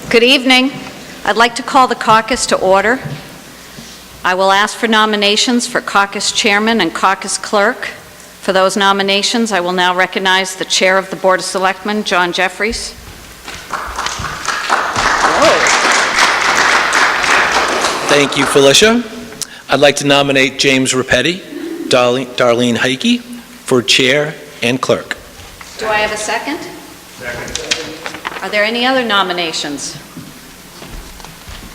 Good evening. I'd like to call the caucus to order. I will ask for nominations for caucus chairman and caucus clerk. For those nominations, I will now recognize the chair of the Board of Selectmen, John Jeffries. Thank you, Felicia. I'd like to nominate James Rapetti, Darlene Heike for chair and clerk. Do I have a second? Second. Are there any other nominations?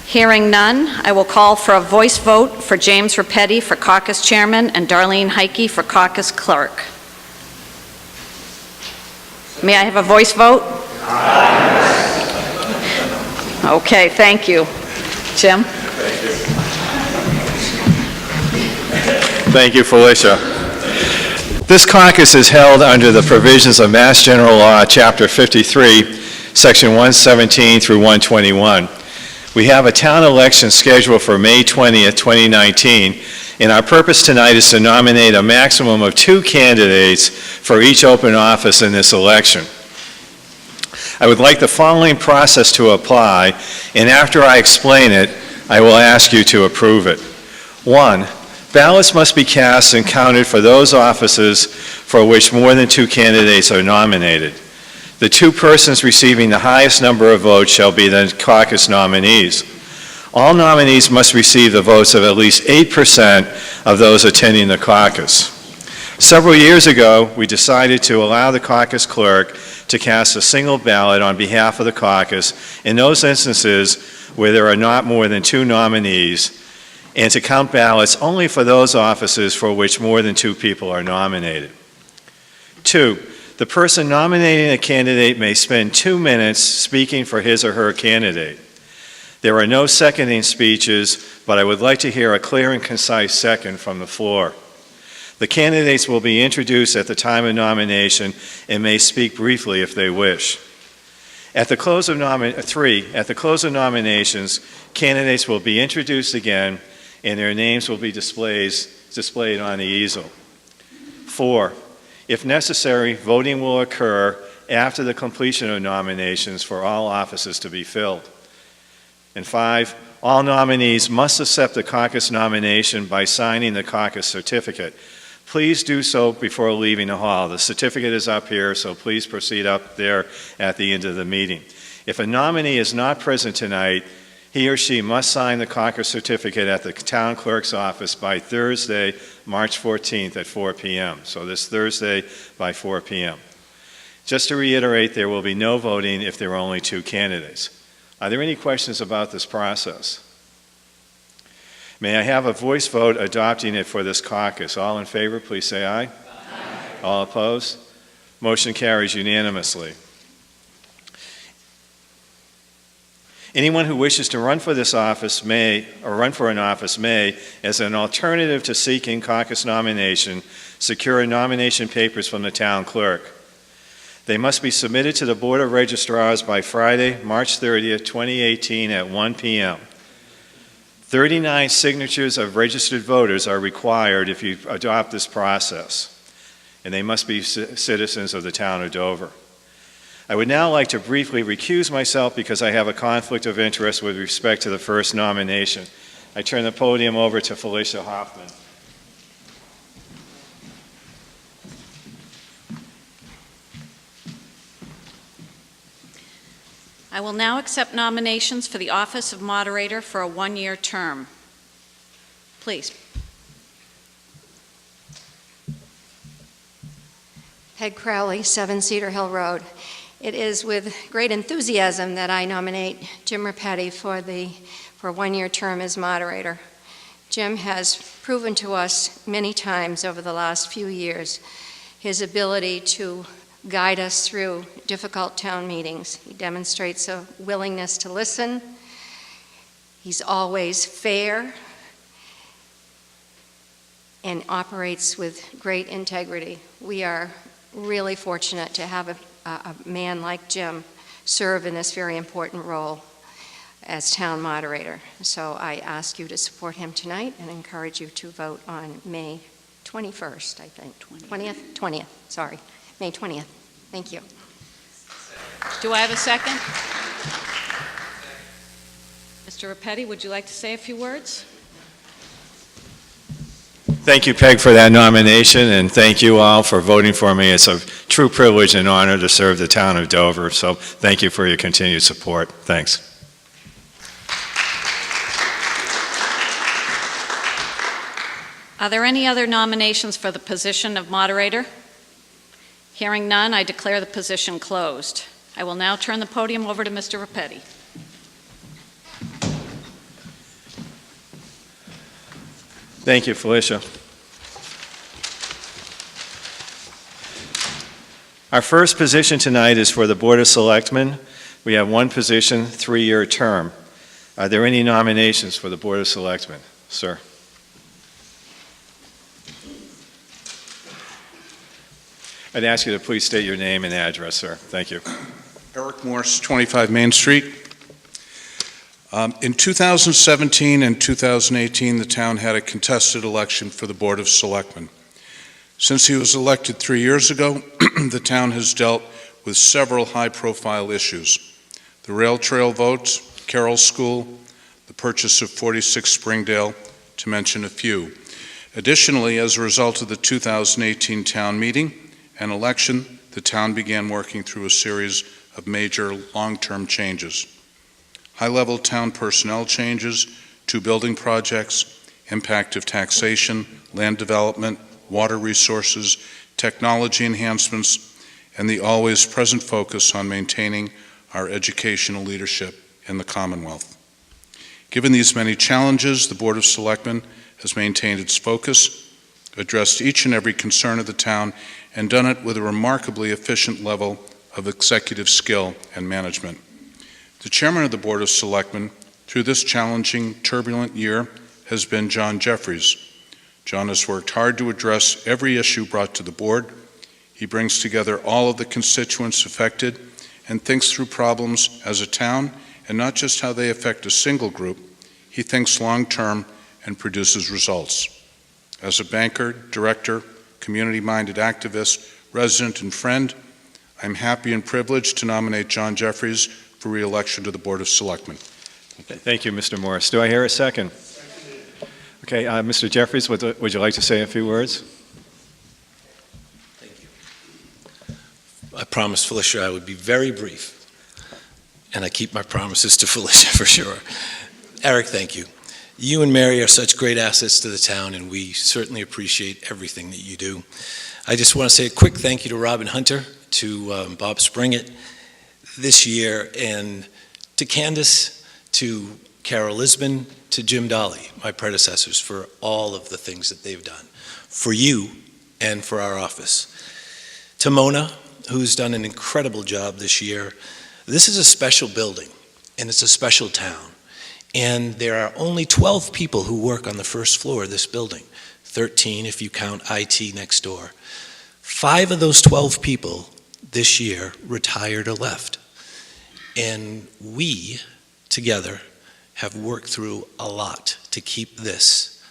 Hearing none, I will call for a voice vote for James Rapetti for caucus chairman and Darlene Heike for caucus clerk. May I have a voice vote? Aye. Okay, thank you. Jim? Thank you, Felicia. This caucus is held under the provisions of Mass General Law, Chapter 53, Section 117 through 121. We have a town election scheduled for May 20th, 2019, and our purpose tonight is to nominate a maximum of 2 candidates for each open office in this election. I would like the following process to apply, and after I explain it, I will ask you to approve it. 1, ballots must be cast and counted for those offices for which more than 2 candidates are nominated. The 2 persons receiving the highest number of votes shall be the caucus nominees. All nominees must receive the votes of at least 8% of those attending the caucus. Several years ago, we decided to allow the caucus clerk to cast a single ballot on behalf of the caucus in those instances where there are not more than 2 nominees, and to count ballots only for those offices for which more than 2 people are nominated. 2, the person nominating a candidate may spend 2 minutes speaking for his or her candidate. There are no seconding speeches, but I would like to hear a clear and concise second from the floor. The candidates will be introduced at the time of nomination and may speak briefly if they wish. At the close of nominations, candidates will be introduced again and their names will be displayed on the easel. 4, if necessary, voting will occur after the completion of nominations for all offices to be filled. And 5, all nominees must accept the caucus nomination by signing the caucus certificate. Please do so before leaving the hall. The certificate is up here, so please proceed up there at the end of the meeting. If a nominee is not present tonight, he or she must sign the caucus certificate at the town clerk's office by Thursday, March 14th at 4 p.m. So this Thursday by 4 p.m. Just to reiterate, there will be no voting if there are only 2 candidates. Are there any questions about this process? May I have a voice vote adopting it for this caucus? All in favor, please say aye. Aye. All opposed? Motion carries unanimously. Anyone who wishes to run for this office may, or run for an office may, as an alternative to seeking caucus nomination, secure nomination papers from the town clerk. They must be submitted to the Board of Registrars by Friday, March 30th, 2018 at 1 p.m. 39 signatures of registered voters are required if you adopt this process, and they must be citizens of the town of Dover. I would now like to briefly recuse myself because I have a conflict of interest with respect to the first nomination. I turn the podium over to Felicia Hoffman. I will now accept nominations for the office of moderator for a 1-year term. Please. Peg Crowley, 7 Cedar Hill Road. It is with great enthusiasm that I nominate Jim Rapetti for a 1-year term as moderator. Jim has proven to us many times over the last few years his ability to guide us through difficult town meetings. He demonstrates a willingness to listen. He's always fair and operates with great integrity. We are really fortunate to have a man like Jim serve in this very important role as town moderator. So I ask you to support him tonight and encourage you to vote on May 21st, I think. 20th, sorry. May 20th. Thank you. Do I have a second? Mr. Repetti, would you like to say a few words? Thank you, Peg, for that nomination, and thank you all for voting for me. It's a true privilege and honor to serve the town of Dover, so thank you for your continued support. Thanks. Are there any other nominations for the position of moderator? Hearing none, I declare the position closed. I will now turn the podium over to Mr. Repetti. Thank you, Felicia. Our first position tonight is for the Board of Selectmen. We have one position, 3-year term. Are there any nominations for the Board of Selectmen? Sir. I'd ask you to please state your name and address, sir. Thank you. Eric Morse, 25 Main Street. In 2017 and 2018, the town had a contested election for the Board of Selectmen. Since he was elected 3 years ago, the town has dealt with several high-profile issues. The rail trail votes, Carroll School, the purchase of 46 Springdale, to mention a few. Additionally, as a result of the 2018 town meeting and election, the town began working through a series of major long-term changes. High-level town personnel changes, 2 building projects, impact of taxation, land development, water resources, technology enhancements, and the always present focus on maintaining our educational leadership in the Commonwealth. Given these many challenges, the Board of Selectmen has maintained its focus, addressed each and every concern of the town, and done it with a remarkably efficient level of executive skill and management. The chairman of the Board of Selectmen through this challenging, turbulent year has been John Jeffries. John has worked hard to address every issue brought to the board. He brings together all of the constituents affected and thinks through problems as a town and not just how they affect a single group. He thinks long-term and produces results. As a banker, director, community-minded activist, resident, and friend, I'm happy and privileged to nominate John Jeffries for re-election to the Board of Selectmen. Thank you, Mr. Morris. Do I hear a second? Okay, Mr. Jeffries, would you like to say a few words? Thank you. I promised Felicia I would be very brief, and I keep my promises to Felicia for sure. Eric, thank you. You and Mary are such great assets to the town, and we certainly appreciate everything that you do. I just want to say a quick thank you to Robin Hunter, to Bob Springett this year, and to Candace, to Carol Lisbon, to Jim Dolly, my predecessors, for all of the things that they've done for you and for our office. To Mona, who's done an incredible job this year. This is a special building, and it's a special town. And there are only 12 people who work on the first floor of this building, 13 if you count IT next door. 5 of those 12 people this year retired or left. And we, together, have worked through a lot to keep this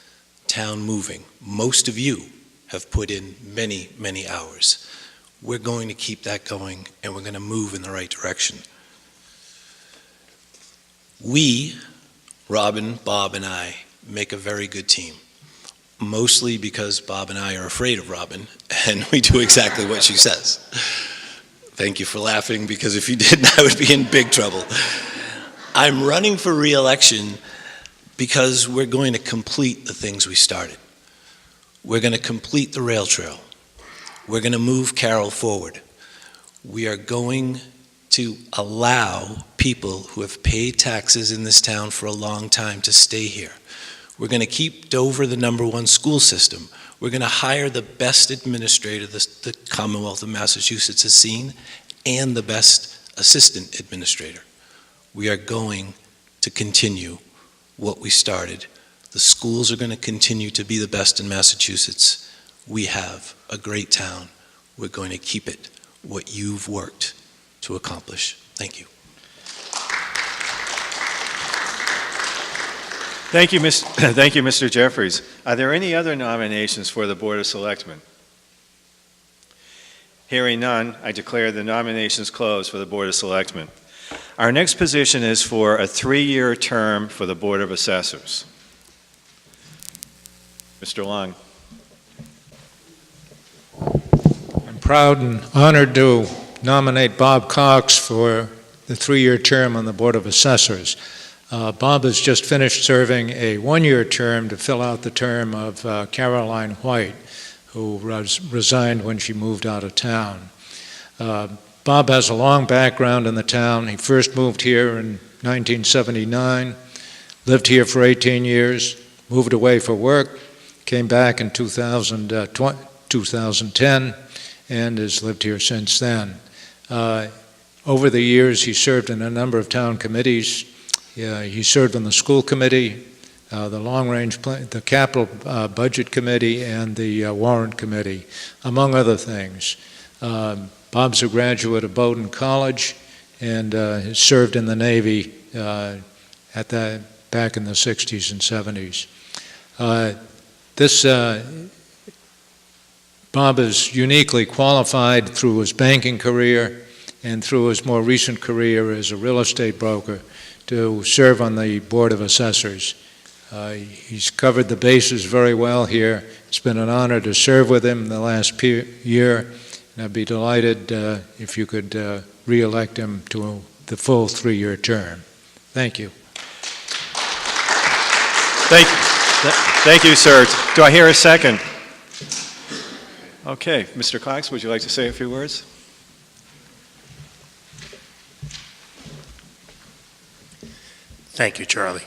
town moving. Most of you have put in many, many hours. We're going to keep that going, and we're going to move in the right direction. We, Robin, Bob, and I, make a very good team, mostly because Bob and I are afraid of Robin, and we do exactly what she says. Thank you for laughing, because if you didn't, I would be in big trouble. I'm running for re-election because we're going to complete the things we started. We're going to complete the rail trail. We're going to move Carroll forward. We are going to allow people who have paid taxes in this town for a long time to stay here. We're going to keep Dover the #1 school system. We're going to hire the best administrator the Commonwealth of Massachusetts has seen, and the best assistant administrator. We are going to continue what we started. The schools are going to continue to be the best in Massachusetts. We have a great town. We're going to keep it what you've worked to accomplish. Thank you. Thank you, Mr. Jeffries. Are there any other nominations for the Board of Selectmen? Hearing none, I declare the nominations closed for the Board of Selectmen. Our next position is for a 3-year term for the Board of Assessors. Mr. Long. I'm proud and honored to nominate Bob Cox for the 3-year term on the Board of Assessors. Bob has just finished serving a 1-year term to fill out the term of Caroline White, who resigned when she moved out of town. Bob has a long background in the town. He first moved here in 1979, lived here for 18 years, moved away for work, came back in 2010, and has lived here since then. Over the years, he served in a number of town committees. He served on the school committee, the long-range plan, the capital budget committee, and the warrant committee, among other things. Bob's a graduate of Bowdoin College and has served in the Navy back in the 60s and 70s. Bob is uniquely qualified through his banking career and through his more recent career as a real estate broker to serve on the Board of Assessors. He's covered the bases very well here. It's been an honor to serve with him the last year, and I'd be delighted if you could re-elect him to the full 3-year term. Thank you. Thank you, sir. Do I hear a second? Okay, Mr. Cox, would you like to say a few words? Thank you, Charlie.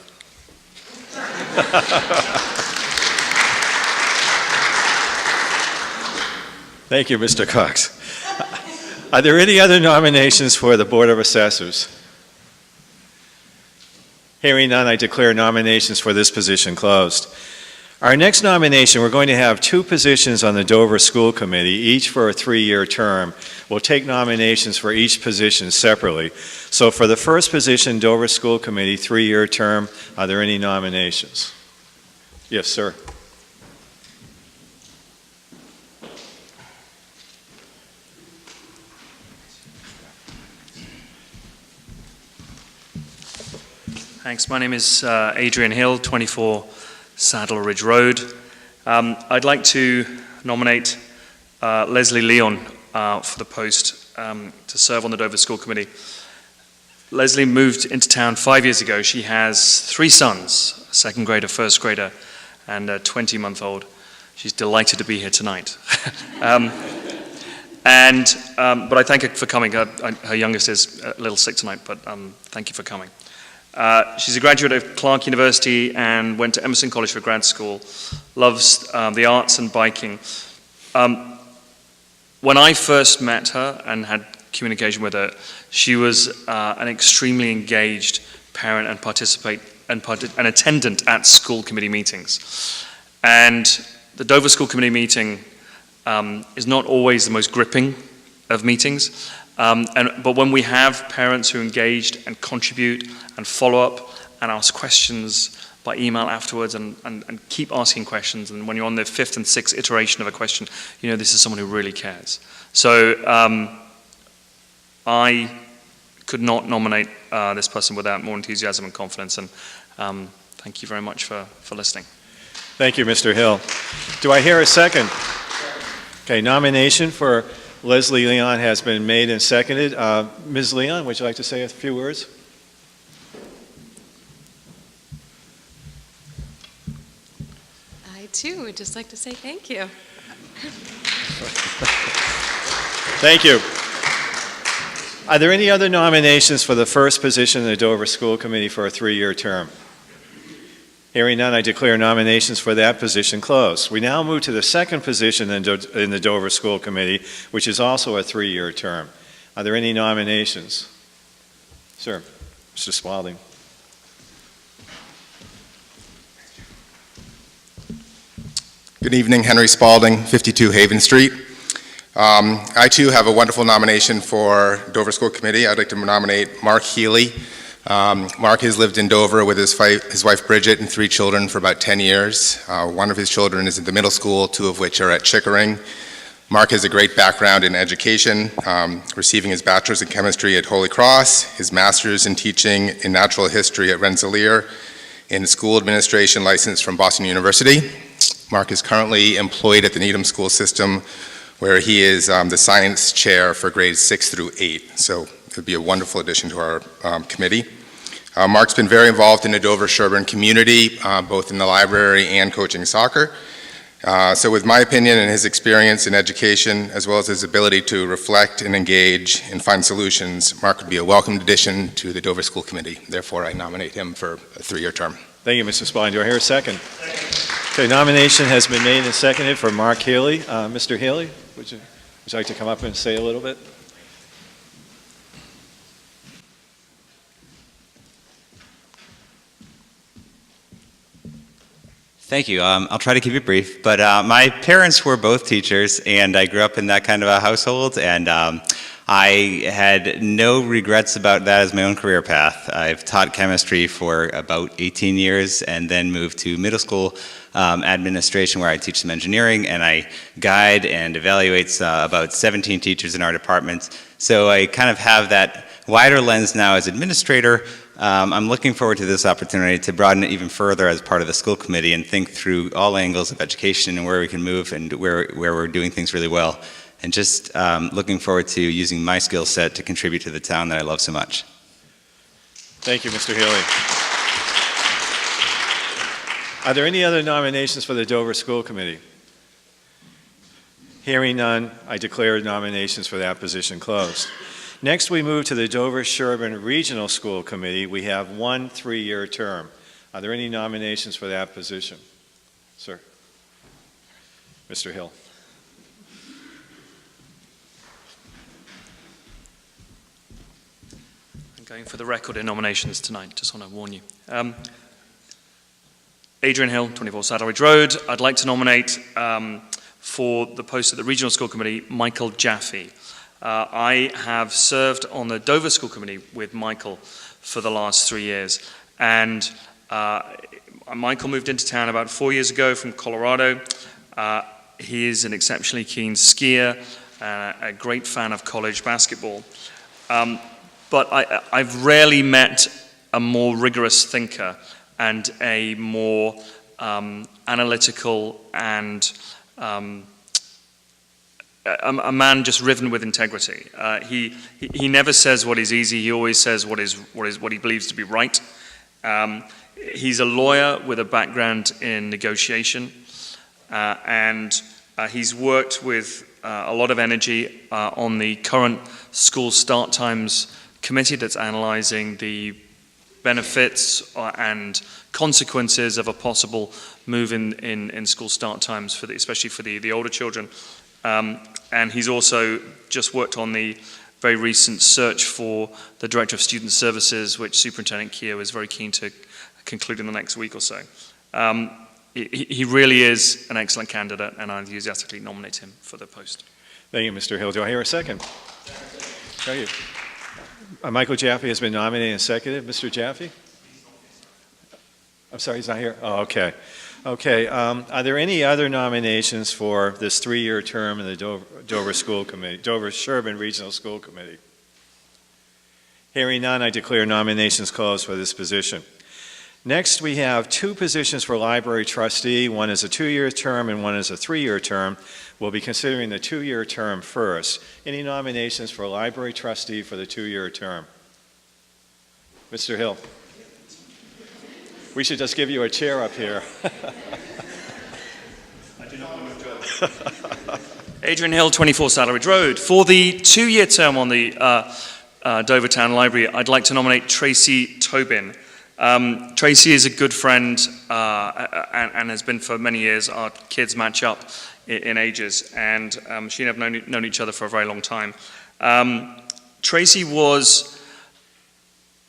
Thank you, Mr. Cox. Are there any other nominations for the Board of Assessors? Hearing none, I declare nominations for this position closed. Our next nomination, we're going to have 2 positions on the Dover School Committee, each for a 3-year term. We'll take nominations for each position separately. So for the first position, Dover School Committee, 3-year term, are there any nominations? Yes, sir. Thanks. My name is Adrian Hill, 24 Saddle Ridge Road. I'd like to nominate Leslie Leon for the post to serve on the Dover School Committee. Leslie moved into town 5 years ago. She has 3 sons, a 2nd grader, 1st grader, and a 20-month-old. She's delighted to be here tonight. But I thank her for coming. Her youngest is a little sick tonight, but thank you for coming. She's a graduate of Clark University and went to Emerson College for grad school. Loves the arts and biking. When I first met her and had communication with her, she was an extremely engaged parent and an attendant at school committee meetings. And the Dover School Committee meeting is not always the most gripping of meetings. But when we have parents who engaged and contribute and follow up and ask questions by email afterwards and keep asking questions, and when you're on the 5th and 6th iteration of a question, you know this is someone who really cares. So I could not nominate this person without more enthusiasm and confidence, and thank you very much for listening. Thank you, Mr. Hill. Do I hear a second? Okay, nomination for Leslie Leon has been made and seconded. Ms. Leon, would you like to say a few words? I too would just like to say thank you. Thank you. Are there any other nominations for the first position in the Dover School Committee for a 3-year term? Hearing none, I declare nominations for that position closed. We now move to the second position in the Dover School Committee, which is also a 3-year term. Are there any nominations? Sir, Mr. Spalding. Good evening, Henry Spalding, 52 Haven Street. I too have a wonderful nomination for Dover School Committee. I'd like to nominate Mark Healy. Mark has lived in Dover with his wife Bridget and 3 children for about 10 years. One of his children is in the middle school, 2 of which are at Chickering. Mark has a great background in education, receiving his bachelor's in chemistry at Holy Cross, his master's in teaching in natural history at Rensselaer, and school administration license from Boston University. Mark is currently employed at the Needham School System, where he is the science chair for grades 6 through 8. So it would be a wonderful addition to our committee. Mark's been very involved in the Dover-Sherburne community, both in the library and coaching soccer. So with my opinion and his experience in education, as well as his ability to reflect and engage and find solutions, Mark would be a welcome addition to the Dover School Committee. Therefore, I nominate him for a 3-year term. Thank you, Mr. Spalding. Do I hear a second? Okay, nomination has been made and seconded for Mark Healy. Mr. Healy, would you like to come up and say a little bit? Thank you. I'll try to keep it brief, but my parents were both teachers, and I grew up in that kind of a household, and I had no regrets about that as my own career path. I've taught chemistry for about 18 years and then moved to middle school administration, where I teach some engineering, and I guide and evaluate about 17 teachers in our departments. So I kind of have that wider lens now as administrator. I'm looking forward to this opportunity to broaden it even further as part of the school committee and think through all angles of education and where we can move and where we're doing things really well. And just looking forward to using my skill set to contribute to the town that I love so much. Thank you, Mr. Healy. Are there any other nominations for the Dover School Committee? Hearing none, I declare nominations for that position closed. Next, we move to the Dover-Sherburne Regional School Committee. We have 1 3-year term. Are there any nominations for that position? Sir. Mr. Hill. I'm going for the record in nominations tonight, just want to warn you. Adrian Hill, 24 Saddle Ridge Road. I'd like to nominate for the post at the Regional School Committee, Michael Jaffe. I have served on the Dover School Committee with Michael for the last 3 years, and Michael moved into town about 4 years ago from Colorado. He is an exceptionally keen skier, a great fan of college basketball, but I've rarely met a more rigorous thinker and a more analytical and a man just riven with integrity. He never says what is easy. He always says what he believes to be right. He's a lawyer with a background in negotiation, and he's worked with a lot of energy on the current school start times committee that's analyzing the benefits and consequences of a possible move in school start times, especially for the older children. And he's also just worked on the very recent search for the Director of Student Services, which Superintendent Keogh is very keen to conclude in the next week or so. He really is an excellent candidate, and I enthusiastically nominate him for the post. Thank you, Mr. Hill. Do I hear a second? Thank you. Michael Jaffe has been nominated and seconded. Mr. Jaffe? I'm sorry, he's not here? Oh, okay. Okay, are there any other nominations for this 3-year term in the Dover School Committee, Dover-Sherburne Regional School Committee? Hearing none, I declare nominations closed for this position. Next, we have 2 positions for library trustee. One is a 2-year term and one is a 3-year term. We'll be considering the 2-year term first. Any nominations for library trustee for the 2-year term? Mr. Hill. We should just give you a chair up here. I do not want to Adrian Hill, 24 Saddle Ridge Road. For the 2-year term on the Dover Town Library, I'd like to nominate Tracy Tobin. Tracy is a good friend and has been for many years. Our kids match up in ages, and she and I have known each other for a very long time. Tracy was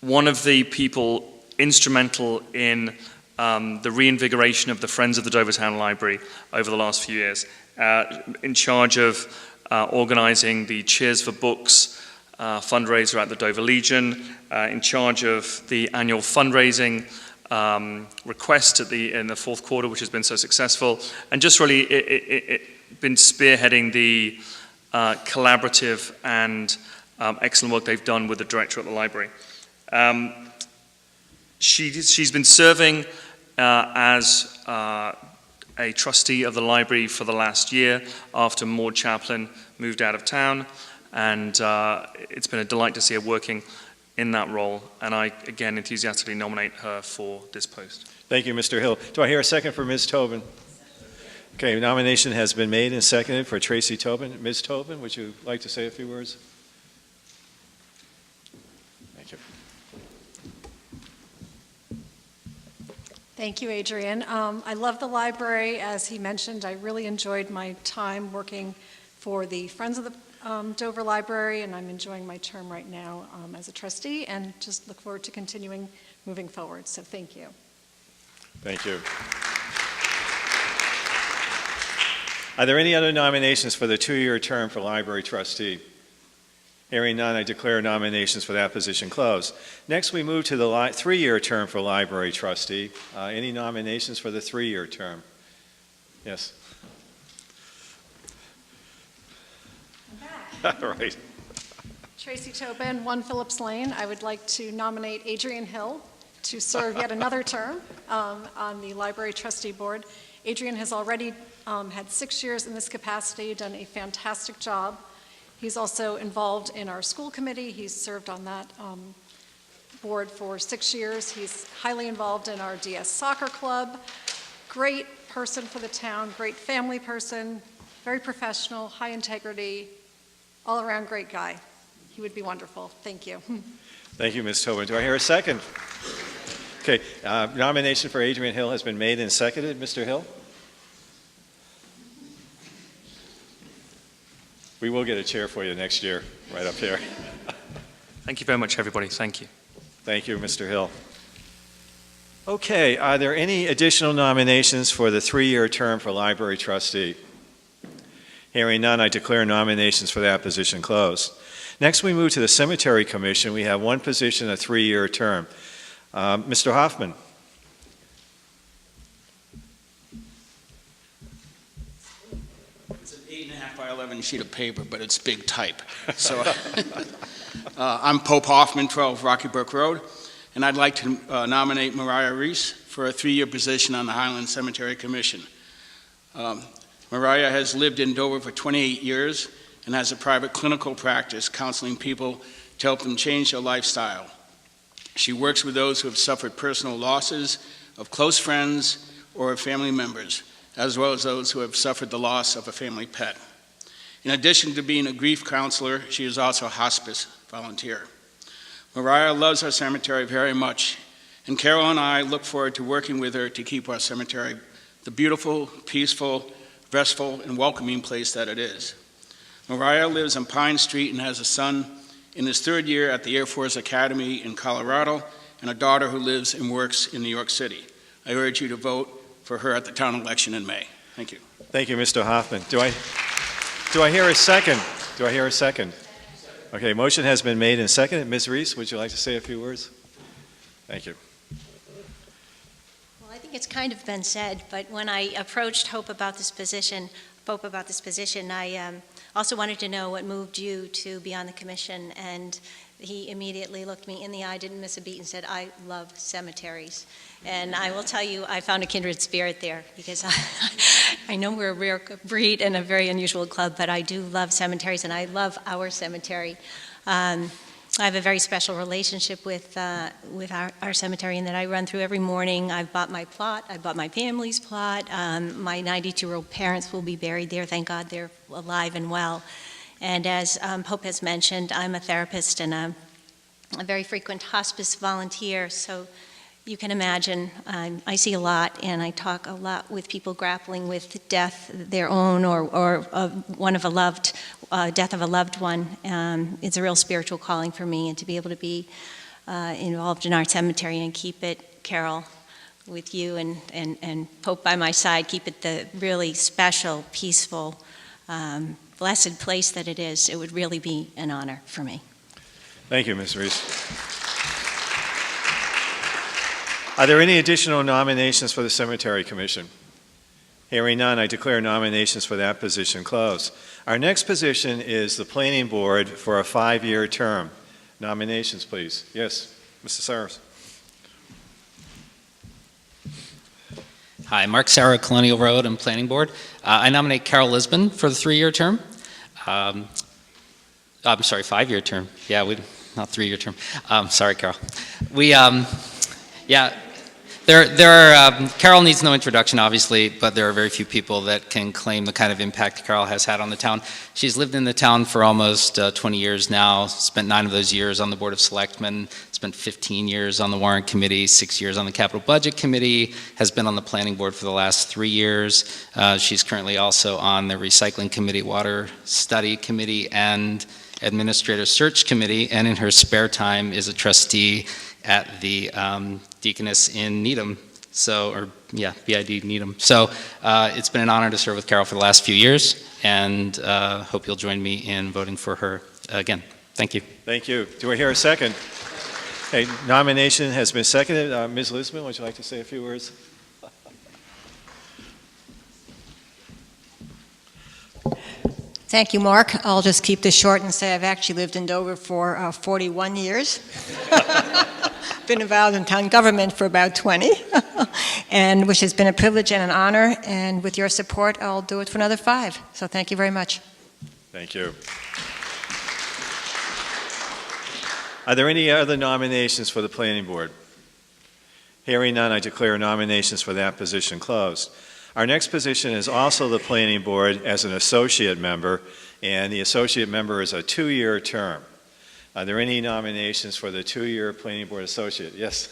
one of the people instrumental in the reinvigoration of the Friends of the Dover Town Library over the last few years, in charge of organizing the Cheers for Books fundraiser at the Dover Legion, in charge of the annual fundraising request in the fourth quarter, which has been so successful, and just really been spearheading the collaborative and excellent work they've done with the director at the library. She's been serving as a trustee of the library for the last year after Maud Chaplin moved out of town, and it's been a delight to see her working in that role, and I again enthusiastically nominate her for this post. Thank you, Mr. Hill. Do I hear a second for Ms. Tobin? Okay, nomination has been made and seconded for Tracy Tobin. Ms. Tobin, would you like to say a few words? Thank you. Thank you, Adrian. I love the library. As he mentioned, I really enjoyed my time working for the Friends of the Dover Library, and I'm enjoying my term right now as a trustee, and just look forward to continuing moving forward. So thank you. Thank you. Are there any other nominations for the 2-year term for library trustee? Hearing none, I declare nominations for that position closed. Next, we move to the 3-year term for library trustee. Any nominations for the 3-year term? Yes. All right. Tracy Tobin, 1 Phillips Lane. I would like to nominate Adrian Hill to serve yet another term on the library trustee board. Adrian has already had 6 years in this capacity, done a fantastic job. He's also involved in our school committee. He's served on that board for 6 years. He's highly involved in our DS soccer club. Great person for the town, great family person, very professional, high integrity, all-around great guy. He would be wonderful. Thank you. Thank you, Ms. Tobin. Do I hear a second? Okay, nomination for Adrian Hill has been made and seconded. Mr. Hill? We will get a chair for you next year, right up here. Thank you very much, everybody. Thank you. Thank you, Mr. Hill. Okay, are there any additional nominations for the 3-year term for library trustee? Hearing none, I declare nominations for that position closed. Next, we move to the Cemetery Commission. We have 1 position, a 3-year term. Mr. Hoffman. It's an 8.5 by 11 sheet of paper, but it's big type. So I'm Pope Hoffman, 12 Rocky Brook Road, and I'd like to nominate Mariah Reese for a 3-year position on the Highland Cemetery Commission. Mariah has lived in Dover for 28 years and has a private clinical practice counseling people to help them change their lifestyle. She works with those who have suffered personal losses of close friends or of family members, as well as those who have suffered the loss of a family pet. In addition to being a grief counselor, she is also a hospice volunteer. Mariah loves our cemetery very much, and Carol and I look forward to working with her to keep our cemetery the beautiful, peaceful, restful, and welcoming place that it is. Mariah lives on Pine Street and has a son in his 3rd year at the Air Force Academy in Colorado and a daughter who lives and works in New York City. I urge you to vote for her at the town election in May. Thank you. Thank you, Mr. Hoffman. Do I hear a second? Do I hear a second? Okay, motion has been made and seconded. Ms. Reese, would you like to say a few words? Thank you. Well, I think it's kind of been said, but when I approached Pope about this position, I also wanted to know what moved you to be on the commission, and he immediately looked me in the eye, didn't miss a beat, and said, I love cemeteries. And I will tell you, I found a kindred spirit there, because I know we're a rare breed and a very unusual club, but I do love cemeteries, and I love our cemetery. I have a very special relationship with our cemetery in that I run through every morning. I've bought my plot. I bought my family's plot. My 92-year-old parents will be buried there. Thank God they're alive and well. And as Pope has mentioned, I'm a therapist and a very frequent hospice volunteer. So you can imagine I see a lot, and I talk a lot with people grappling with death, their own or one of a loved death of a loved one. It's a real spiritual calling for me, and to be able to be involved in our cemetery and keep it, Carol, with you and Pope by my side, keep it the really special, peaceful, blessed place that it is. It would really be an honor for me. Thank you, Ms. Reese. Are there any additional nominations for the Cemetery Commission? Hearing none, I declare nominations for that position closed. Our next position is the Planning Board for a 5-year term. Nominations, please. Yes, Mr. Saros. Hi, Mark Sauer, Colonial Road and Planning Board. I nominate Carol Lisbon for the 3-year term. I'm sorry, 5-year term. Yeah, not 3-year term. Sorry, Carol. Carol needs no introduction, obviously, but there are very few people that can claim the kind of impact Carol has had on the town. She's lived in the town for almost 20 years now, spent 9 of those years on the Board of Selectmen, spent 15 years on the Warrant Committee, 6 years on the Capital Budget Committee, has been on the Planning Board for the last 3 years. She's currently also on the Recycling Committee, Water Study Committee, and Administrator Search Committee, and in her spare time is a trustee at the Deaconess in Needham, BID Needham. So it's been an honor to serve with Carol for the last few years, and hope you'll join me in voting for her again. Thank you. Thank you. Do I hear a second? Okay, nomination has been seconded. Ms. Lisbon, would you like to say a few words? Thank you, Mark. I'll just keep this short and say I've actually lived in Dover for 41 years. Been involved in town government for about 20, and which has been a privilege and an honor, and with your support, I'll do it for another 5. So thank you very much. Thank you. Are there any other nominations for the Planning Board? Hearing none, I declare nominations for that position closed. Our next position is also the Planning Board as an associate member, and the associate member is a 2-year term. Are there any nominations for the 2-year Planning Board associate? Yes.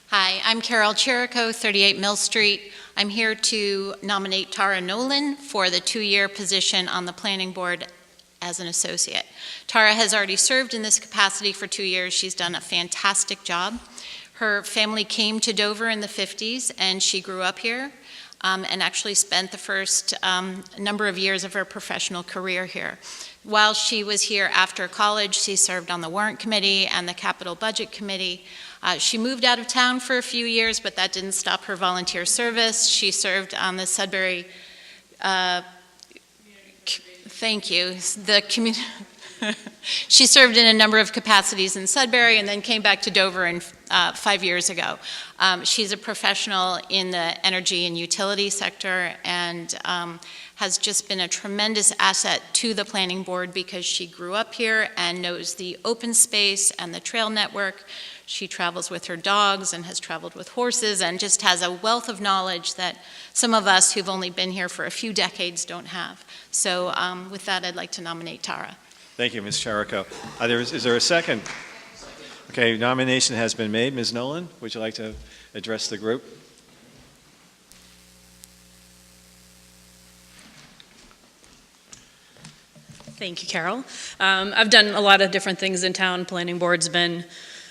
Hi, I'm Carol Cherico, 38 Mill Street. I'm here to nominate Tara Nolan for the 2-year position on the Planning Board as an associate. Tara has already served in this capacity for 2 years. She's done a fantastic job. Her family came to Dover in the 50s, and she grew up here. And actually spent the first number of years of her professional career here. While she was here after college, she served on the Warrant Committee and the Capital Budget Committee. She moved out of town for a few years, but that didn't stop her volunteer service. She served on the Sudbury, thank you, the community. She served in a number of capacities in Sudbury and then came back to Dover 5 years ago. She's a professional in the energy and utility sector and has just been a tremendous asset to the Planning Board because she grew up here and knows the open space and the trail network. She travels with her dogs and has traveled with horses and just has a wealth of knowledge that some of us who've only been here for a few decades don't have. So with that, I'd like to nominate Tara. Thank you, Ms. Cherico. Is there a second? Okay, nomination has been made. Ms. Nolan, would you like to address the group? Thank you, Carol. I've done a lot of different things in town. Planning Board's been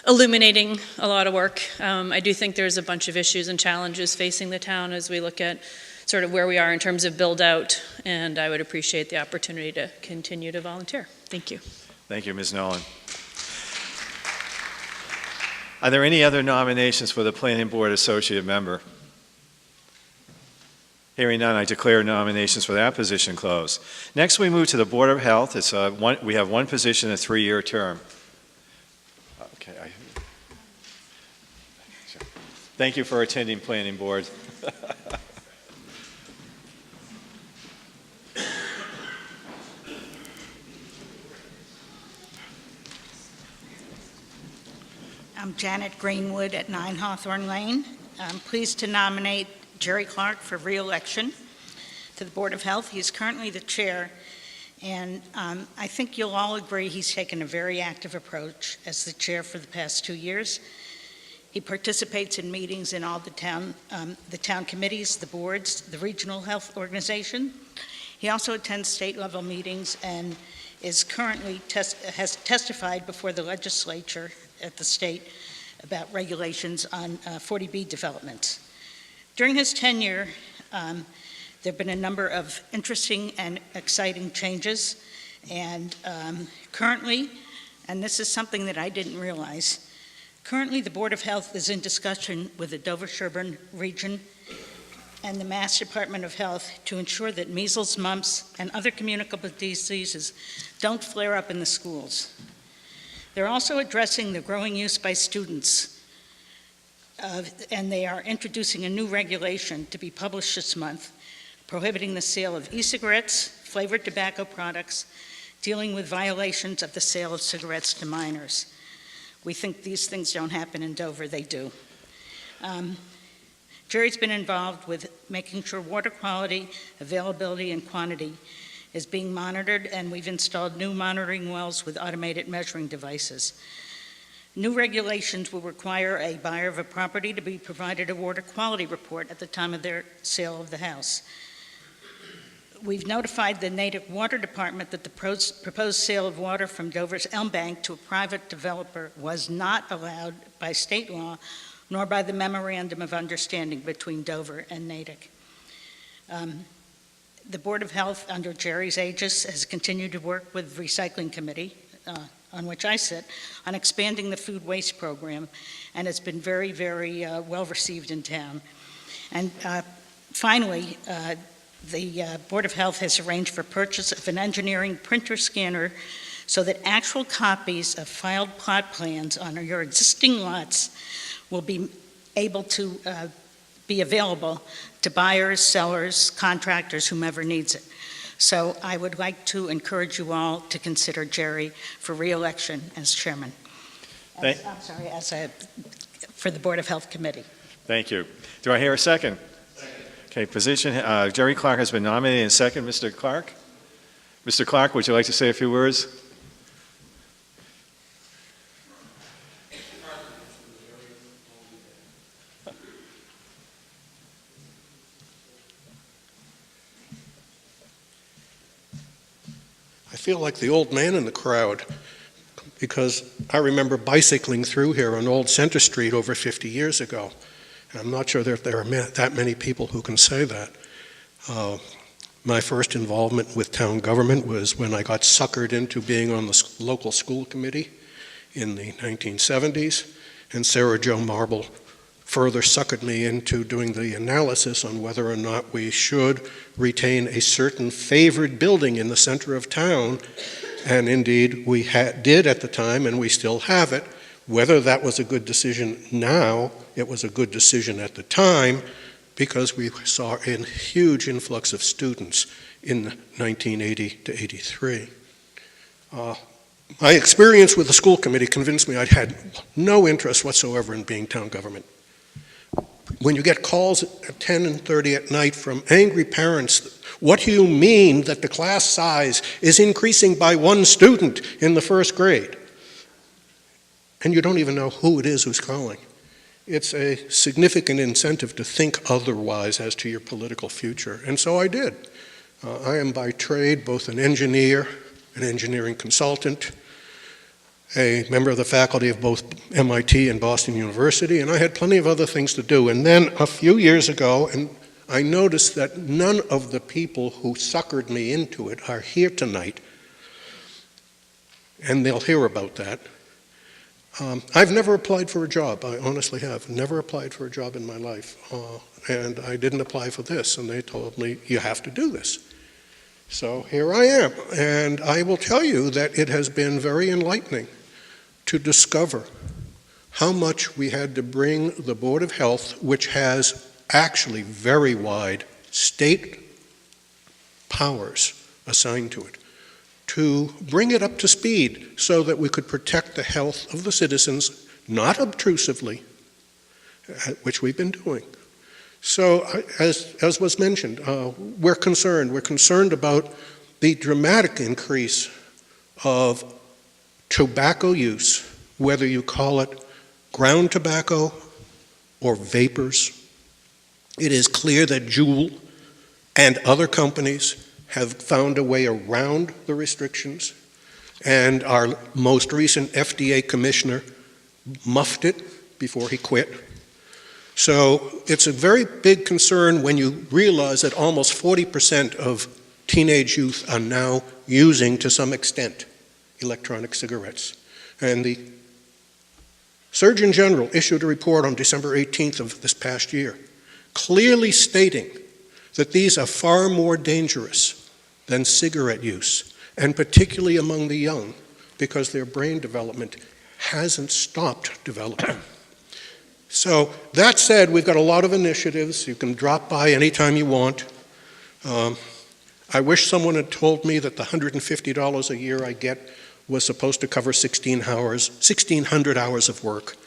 illuminating a lot of work. I do think there's a bunch of issues and challenges facing the town as we look at sort of where we are in terms of build out, and I would appreciate the opportunity to continue to volunteer. Thank you. Thank you, Ms. Nolan. Are there any other nominations for the Planning Board Associate Member? Hearing none, I declare nominations for that position closed. Next, we move to the Board of Health. We have one position, a 3-year term. Okay. Thank you for attending Planning Board. I'm Janet Greenwood at 9 Hawthorne Lane. I'm pleased to nominate Jerry Clark for re-election to the Board of Health. He is currently the chair, and I think you'll all agree he's taken a very active approach as the chair for the past 2 years. He participates in meetings in all the town committees, the boards, the regional health organization. He also attends state-level meetings and is currently has testified before the legislature at the state about regulations on 40B developments. During his tenure, there have been a number of interesting and exciting changes, and currently, and this is something that I didn't realize, Currently, the Board of Health is in discussion with the Dover-Sherburne region and the Mass Department of Health to ensure that measles, mumps, and other communicable diseases don't flare up in the schools. They're also addressing the growing use by students, and they are introducing a new regulation to be published this month, prohibiting the sale of e-cigarettes, flavored tobacco products, dealing with violations of the sale of cigarettes to minors. We think these things don't happen in Dover, they do. Jerry's been involved with making sure water quality, availability, and quantity is being monitored, and we've installed new monitoring wells with automated measuring devices. New regulations will require a buyer of a property to be provided a water quality report at the time of their sale of the house. We've notified the Natick Water Department that the proposed sale of water from Dover's Elm Bank to a private developer was not allowed by state law, nor by the Memorandum of Understanding between Dover and Natick. The Board of Health, under Jerry's aegis, has continued to work with the Recycling Committee, on which I sit, on expanding the food waste program, and it's been very, very well received in town. And finally, the Board of Health has arranged for purchase of an engineering printer scanner so that actual copies of filed plot plans on your existing lots will be able to be available to buyers, sellers, contractors, whomever needs it. So I would like to encourage you all to consider Jerry for re-election as chairman. For the Board of Health Committee. Thank you. Do I hear a second? Okay, Jerry Clark has been nominated and second. Mr. Clark? Mr. Clark, would you like to say a few words? I feel like the old man in the crowd because I remember bicycling through here on Old Center Street over 50 years ago. And I'm not sure that there are that many people who can say that. My first involvement with town government was when I got suckered into being on the local school committee in the 1970s, and Sarah Jo Marble further suckered me into doing the analysis on whether or not we should retain a certain favored building in the center of town, and indeed we did at the time, and we still have it. Whether that was a good decision now, it was a good decision at the time because we saw a huge influx of students in 1980 to 83. My experience with the school committee convinced me I'd had no interest whatsoever in being town government. When you get calls at 10:30 at night from angry parents, what do you mean that the class size is increasing by one student in the first grade? And you don't even know who it is who's calling. It's a significant incentive to think otherwise as to your political future, and so I did. I am by trade both an engineer, an engineering consultant, a member of the faculty of both MIT and Boston University, and I had plenty of other things to do. And then a few years ago, and I noticed that none of the people who suckered me into it are here tonight, and they'll hear about that. I've never applied for a job. I honestly have never applied for a job in my life, and I didn't apply for this, and they told me, you have to do this. So here I am, and I will tell you that it has been very enlightening to discover how much we had to bring the Board of Health, which has actually very wide state powers assigned to it, to bring it up to speed so that we could protect the health of the citizens, not obtrusively, which we've been doing. So, as was mentioned, we're concerned about the dramatic increase of tobacco use, whether you call it ground tobacco or vapors. It is clear that Juul and other companies have found a way around the restrictions, and our most recent FDA commissioner muffed it before he quit. So it's a very big concern when you realize that almost 40% of teenage youth are now using, to some extent, electronic cigarettes. And the Surgeon General issued a report on December 18th of this past year, clearly stating that these are far more dangerous than cigarette use, and particularly among the young, because their brain development hasn't stopped developing. So that said, we've got a lot of initiatives. You can drop by anytime you want. I wish someone had told me that the $150 a year I get was supposed to cover 1,600 hours of work.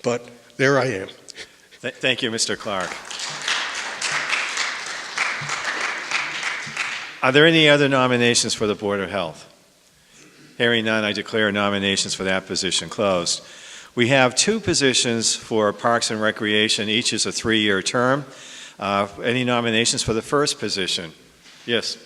But there I am. Thank you, Mr. Clark. Are there any other nominations for the Board of Health? Hearing none, I declare nominations for that position closed. We have two positions for Parks and Recreation. Each is a 3-year term. Any nominations for the first position? Yes.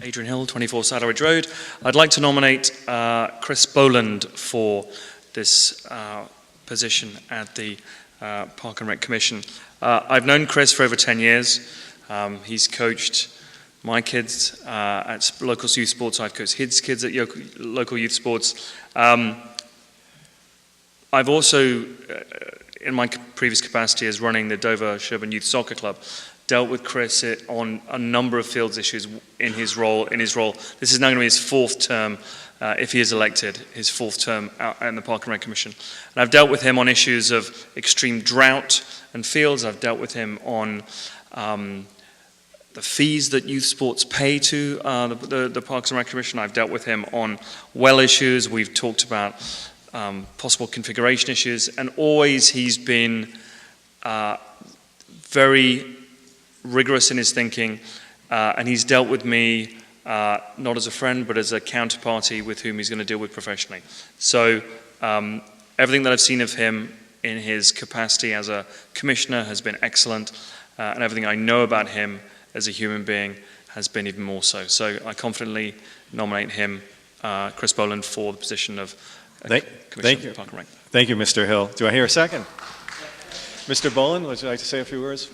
Adrian Hill, 24 Saddleridge Road. I'd like to nominate Chris Boland for this position at the Park and Rec Commission. I've known Chris for over 10 years. He's coached my kids at local youth sports. I've coached his kids at local youth sports. I've also, in my previous capacity as running the Dover Sherburne Youth Soccer Club, dealt with Chris on a number of fields issues in his role. This is now going to be his 4th term, if he is elected, his 4th term out in the Park and Rec Commission. And I've dealt with him on issues of extreme drought and fields. I've dealt with him on the fees that youth sports pay to the Parks and Rec Commission. I've dealt with him on well issues. We've talked about possible configuration issues, and always he's been very rigorous in his thinking, and he's dealt with me not as a friend but as a counterparty with whom he's going to deal with professionally. So everything that I've seen of him in his capacity as a commissioner has been excellent, and everything I know about him as a human being has been even more so. So I confidently nominate him, Chris Boland, for the position of Commissioner of Park and Rec. Thank you, Mr. Hill. Do I hear a second? Mr. Boland, would you like to say a few words?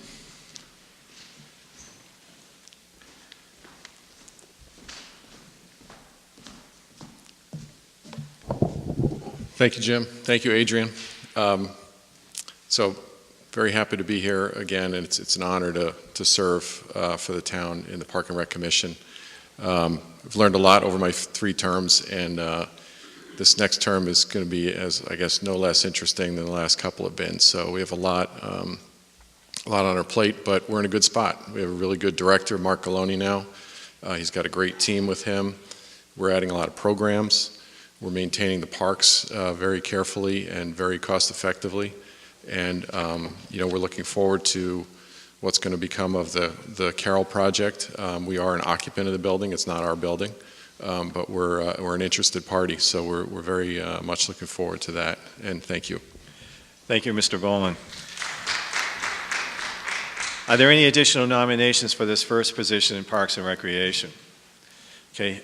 Thank you, Jim. Thank you, Adrian. So very happy to be here again, and it's an honor to serve for the town in the Park and Rec Commission. I've learned a lot over my 3 terms, and this next term is going to be, as I guess, no less interesting than the last couple have been. So we have a lot on our plate, but we're in a good spot. We have a really good director, Mark Galoni, now. He's got a great team with him. We're adding a lot of programs. We're maintaining the parks very carefully and very cost effectively. And we're looking forward to what's going to become of the Carroll project. We are an occupant of the building. It's not our building, but we're an interested party. So we're very much looking forward to that. And thank you. Thank you, Mr. Boland. Are there any additional nominations for this first position in Parks and Recreation? Okay.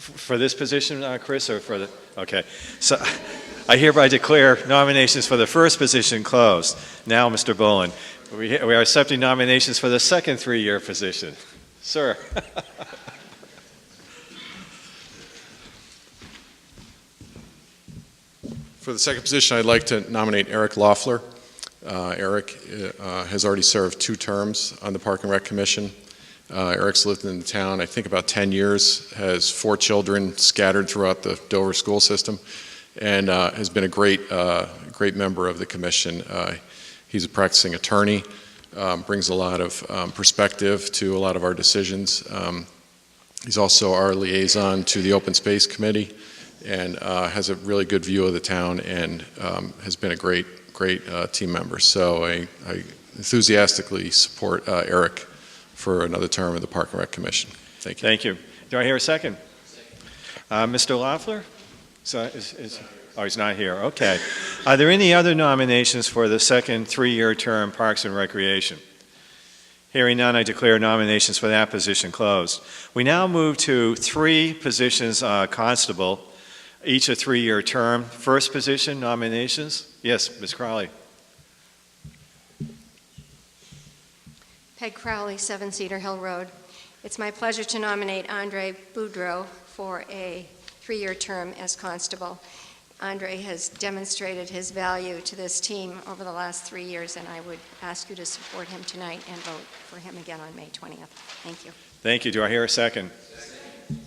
For this position, Chris, or for the, okay. So I hereby declare nominations for the first position closed. Now, Mr. Boland, we are accepting nominations for the second 3-year position. Sir. For the second position, I'd like to nominate Eric Loeffler. Eric has already served 2 terms on the Park and Rec Commission. Eric's lived in the town, I think, about 10 years, has 4 children scattered throughout the Dover school system, and has been a great member of the commission. He's a practicing attorney, brings a lot of perspective to a lot of our decisions. He's also our liaison to the Open Space Committee, and has a really good view of the town, and has been a great team member. So I enthusiastically support Eric for another term of the Park and Rec Commission. Thank you. Thank you. Do I hear a second? Mr. Loeffler? So he's not here. Okay. Are there any other nominations for the second 3-year term Parks and Recreation? Hearing none, I declare nominations for that position closed. We now move to 3 positions, constable, each a 3-year term. First position, nominations? Yes, Ms. Crowley. Peg Crowley, 7 Cedar Hill Road. It's my pleasure to nominate Andre Boudreau for a 3-year term as constable. Andre has demonstrated his value to this team over the last 3 years, and I would ask you to support him tonight and vote for him again on May 20th. Thank you. Thank you. Do I hear a second?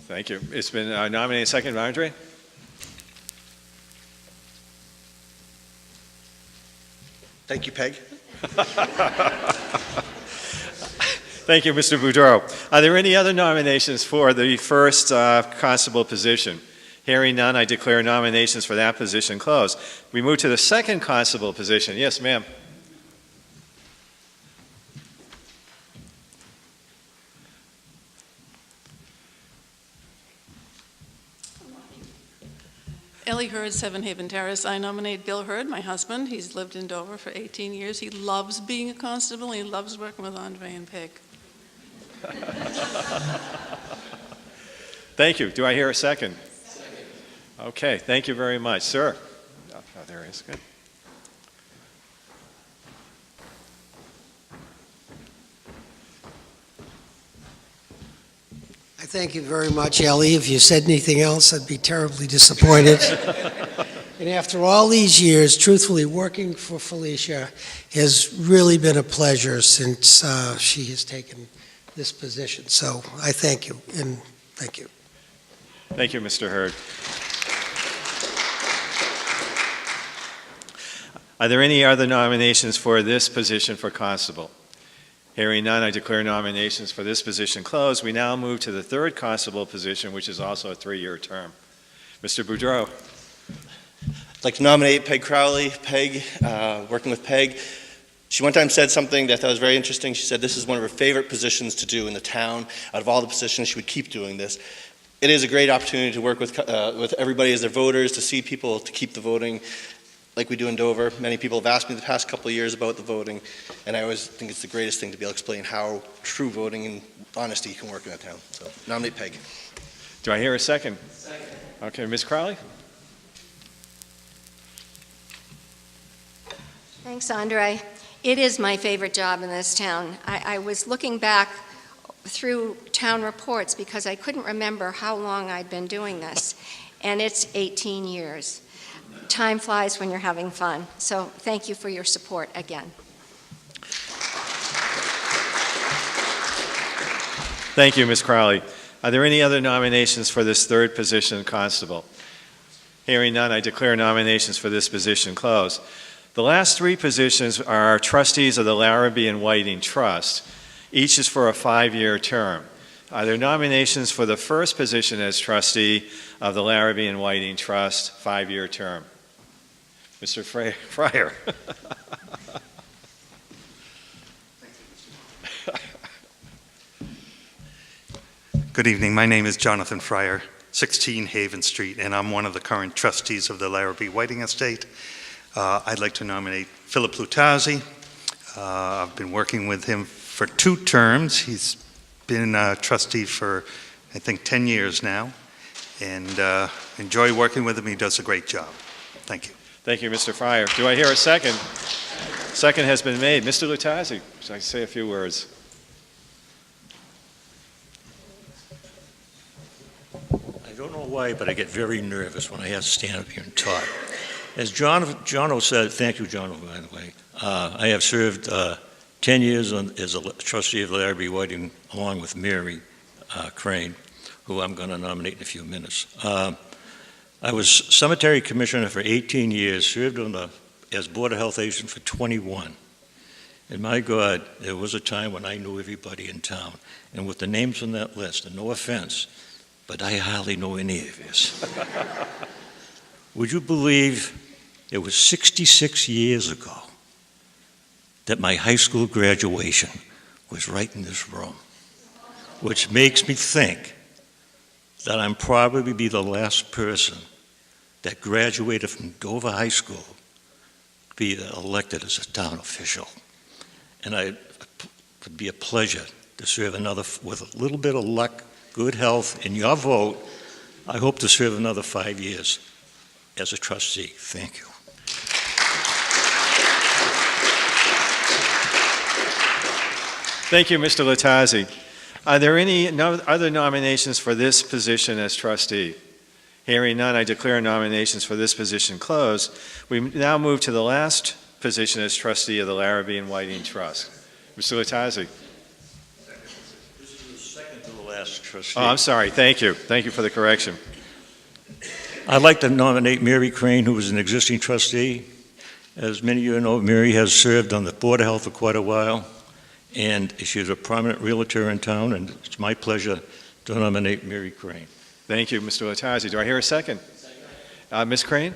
Thank you. It's been nominated second by Andre. Thank you, Peg. Thank you, Mr. Boudreau. Are there any other nominations for the first constable position? Hearing none, I declare nominations for that position closed. We move to the second constable position. Yes, ma'am. Ellie Hurd, Seven Haven Terrace. I nominate Bill Hurd, my husband. He's lived in Dover for 18 years. He loves being a constable. He loves working with Andre and Peg. Thank you. Do I hear a second? Okay, thank you very much. Sir? Oh, there he is. Good. I thank you very much, Ellie. If you said anything else, I'd be terribly disappointed. And after all these years, truthfully, working for Felicia has really been a pleasure since she has taken this position. So I thank you, and thank you. Thank you, Mr. Hurd. Are there any other nominations for this position for constable? Hearing none, I declare nominations for this position closed. We now move to the third constable position, which is also a 3-year term. Mr. Boudreau. I'd like to nominate Peg Crowley. Peg, working with Peg. She one time said something that I thought was very interesting. She said this is one of her favorite positions to do in the town. Out of all the positions, she would keep doing this. It is a great opportunity to work with everybody as their voters, to see people, to keep the voting like we do in Dover. Many people have asked me the past couple of years about the voting, and I always think it's the greatest thing to be able to explain how true voting and honesty can work in a town. So, nominate Peg. Do I hear a second? Second. Okay, Ms. Crowley? Thanks, Andre. It is my favorite job in this town. I was looking back through town reports because I couldn't remember how long I'd been doing this, and it's 18 years. Time flies when you're having fun. So thank you for your support again. Thank you, Ms. Crowley. Are there any other nominations for this third position, constable? Hearing none, I declare nominations for this position closed. The last 3 positions are trustees of the Larrabee and Whiting Trust. Each is for a 5-year term. Are there nominations for the first position as trustee of the Larrabee and Whiting Trust, 5-year term? Mr. Fryer. Good evening. My name is Jonathan Fryer, 16 Haven Street, and I'm one of the current trustees of the Larrabee Whiting Estate. I'd like to nominate Philip Lutazzi. I've been working with him for 2 terms. He's been a trustee for, I think, 10 years now, and enjoy working with him. He does a great job. Thank you. Thank you, Mr. Fryer. Do I hear a second? Second has been made. Mr. Lutazzi, should I say a few words? I don't know why, but I get very nervous when I have to stand up here and talk. As Jono said, thank you, Jono, by the way, I have served 10 years as a trustee of Larrabee Whiting, along with Mary Crane, who I'm going to nominate in a few minutes. I was cemetery commissioner for 18 years, served as Board of Health agent for 21. And my God, there was a time when I knew everybody in town. And with the names on that list, and no offense, but I hardly know any of this. Would you believe it was 66 years ago that my high school graduation was right in this room, which makes me think that I'm probably be the last person that graduated from Dover High School to be elected as a town official. And it would be a pleasure to serve with a little bit of luck, good health, and your vote, I hope to serve another 5 years as a trustee. Thank you. Thank you, Mr. Lutazzi. Are there any other nominations for this position as trustee? Hearing none, I declare nominations for this position closed. We now move to the last position as trustee of the Larrabee and Whiting Trust. Mr. Latazzi. This is the second to the last trustee. Oh, I'm sorry. Thank you. Thank you for the correction. I'd like to nominate Mary Crane, who is an existing trustee. As many of you know, Mary has served on the Board of Health for quite a while, and she's a prominent realtor in town, and it's my pleasure to nominate Mary Crane. Thank you, Mr. Latazzi. Do I hear a second? Ms. Crane?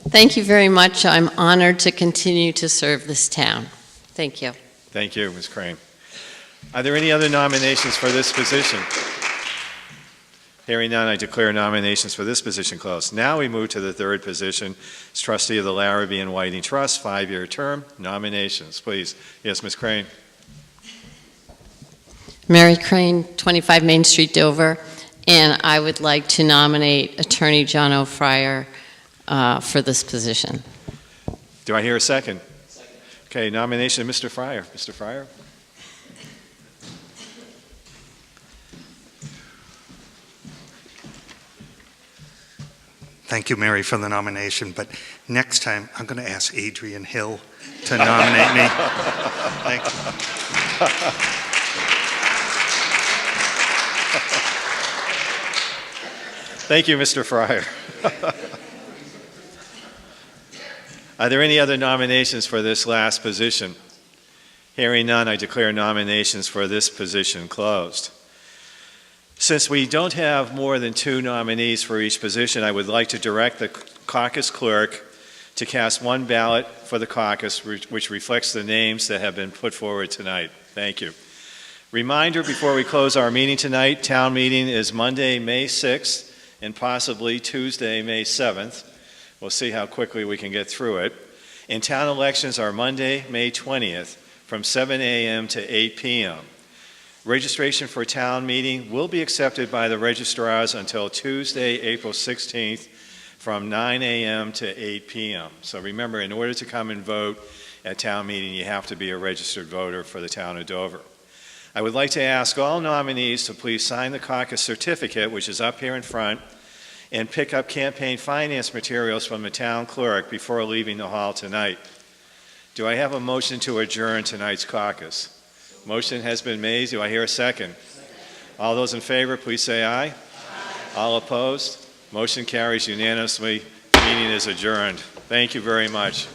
Thank you very much. I'm honored to continue to serve this town. Thank you. Thank you, Ms. Crane. Are there any other nominations for this position? Hearing none, I declare nominations for this position closed. Now we move to the third position, as trustee of the Larrabee and Whiting Trust, 5-year term. Nominations, please. Yes, Ms. Crane. Mary Crane, 25 Main Street, Dover, and I would like to nominate Attorney John O'Fryer for this position. Do I hear a second? Second. Okay, nomination of Mr. Fryer. Mr. Fryer? Thank you, Mary, for the nomination, but next time I'm going to ask Adrian Hill to nominate me. Thank you. Thank you, Mr. Fryer. Are there any other nominations for this last position? Hearing none, I declare nominations for this position closed. Since we don't have more than 2 nominees for each position, I would like to direct the caucus clerk to cast 1 ballot for the caucus, which reflects the names that have been put forward tonight. Thank you. Reminder before we close our meeting tonight, town meeting is Monday, May 6th, and possibly Tuesday, May 7th. We'll see how quickly we can get through it. And town elections are Monday, May 20th, from 7 a.m. to 8 p.m. Registration for town meeting will be accepted by the registrars until Tuesday, April 16th, from 9 a.m. to 8 p.m. So remember, in order to come and vote at town meeting, you have to be a registered voter for the town of Dover. I would like to ask all nominees to please sign the caucus certificate, which is up here in front, and pick up campaign finance materials from the town clerk before leaving the hall tonight. Do I have a motion to adjourn tonight's caucus? Motion has been made. Do I hear a second? All those in favor, please say aye. Aye. All opposed? Motion carries unanimously. Meeting is adjourned. Thank you very much.